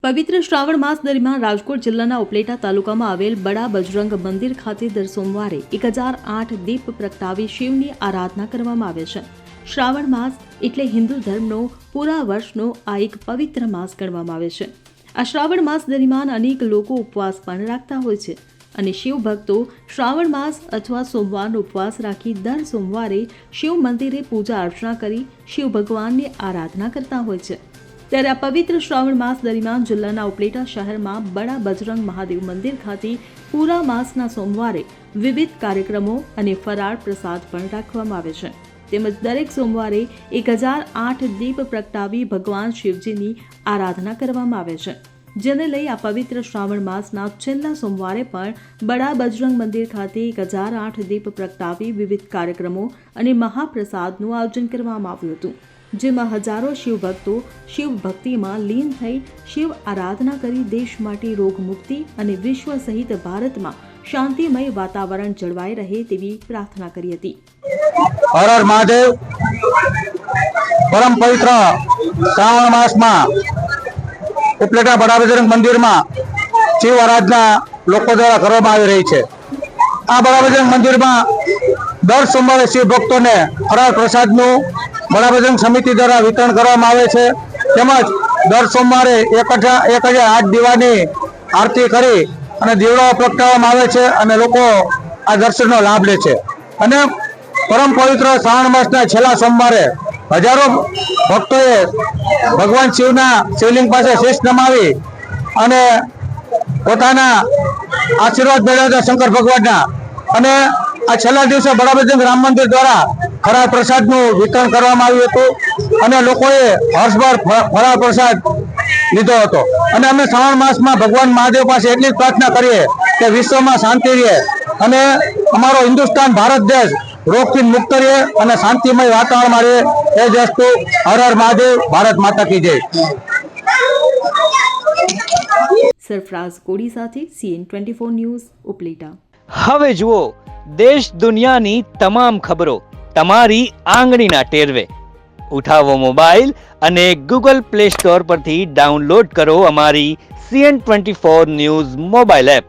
પવિત્ર શ્રાવણ માસ દરમિયાન રાજકોટ જિલ્લાના ઉપલેટા તાલુકામાં આવેલ બડા બજરંગ મંદિર ખાતે દર સોમવારે 1008 દીપ પ્રગટાવી શિવની આરાધના કરવામાં આવે છે. શ્રાવણ માસ એટલે હિન્દુ ધર્મનો પૂરા વર્ષનો આ એક પવિત્ર માસ ગણવામાં આવે છે. આ શ્રાવણ માસ દરમિયાન અનેક લોકો ઉપવાસ પણ રાખતા હોય છે અને શિવ ભક્તો શ્રાવણ માસ અથવા સોમવારનો ઉપવાસ રાખી દર સોમવારે શિવ મંદિરે પૂજા અર્ચના કરી શિવ ભગવાનની આરાધના કરતા હોય છે. ત્યારે આ પવિત્ર શ્રાવણ માસ દરમિયાન જિલ્લાના ઉપલેટા શહેરમાં બડા બજરંગ મહાદેવ મંદિર ખાતે પૂરા માસના સોમવારે વિવિધ કાર્યક્રમો અને ફરાળ પ્રસાદ પણ રાખવામાં આવે છે. તેમજ દરેક સોમવારે 1008 દીપ પ્રગટાવી ભગવાન શિવજીની આરાધના કરવામાં આવે છે. જેને લઈ આ પવિત્ર શ્રાવણ માસના છેલ્લા સોમવારે પણ બડા બજરંગ મંદિર ખાતે 1008 દીપ પ્રગટાવી વિવિધ કાર્યક્રમો અને મહાપ્રસાદનું આયોજન કરવામાં આવ્યું હતું. જેમાં હજારો શિવ ભક્તો શિવ ભક્તિમાં લીન થઈ શિવ આરાધના કરી દેશ માટે રોગ મુક્તિ અને વિશ્વ સહિત ભારતમાં શાંતિમય વાતાવરણ જળવાઈ રહે તેવી પ્રાર્થના કરી હતી. હર હર મહાદેવ. પરમ પવિત્ર શ્રાવણ માસમાં ઉપલેટા બડા બજરંગ મંદિરમાં શિવ આરાધના લોકો દ્વારા કરવામાં આવી રહી છે. આ બડા બજરંગ મંદિરમાં દર સોમવારે શિવ ભક્તોને ફરાળ પ્રસાદનું બડા બજરંગ સમિતિ દ્વારા વિતરણ કરવામાં આવે છે. તેમજ દર સોમવારે 1008 દીવાની આરતી કરી અને દીવડાઓ પ્રગટાવવામાં આવે છે અને લોકો આ દર્શનનો લાભ લે છે. અને પરમ પવિત્ર શ્રાવણ માસના છેલ્લા સોમવારે હજારો ભક્તોએ ભગવાન શિવના શિવલિંગ પાસે શીશ નમાવી અને પોતાના આશીર્વાદ મેળવ્યા શંકર ભગવાનના. અને આ છેલ્લા દિવસે બડા બજરંગ રામ મંદિર દ્વારા ફરાળ પ્રસાદનું વિતરણ કરવામાં આવ્યું હતું અને લોકોએ હર્ષભર ફરાળ પ્રસાદ લીધો હતો. અને અમે શ્રાવણ માસમાં ભગવાન મહાદેવ પાસે એટલી જ પ્રાર્થના કરીએ કે વિશ્વમાં શાંતિ રહે અને અમારો હિન્દુસ્તાન ભારત દેશ રોગથી મુક્ત રહે અને શાંતિમય વાતાવરણમાં રહે. એ જ વસ્તુ. હર હર મહાદેવ. ભારત માતા કી જય. સરફરાઝ કોડી સાથે CN24 ન્યૂઝ ઉપલેટા. હવે જુઓ દેશ દુનિયાની તમામ ખબરો તમારી આંગળીના ટેરવે. ઉઠાવો મોબાઈલ અને Google Play Store પરથી ડાઉનલોડ કરો અમારી CN24 ન્યૂઝ મોબાઈલ એપ.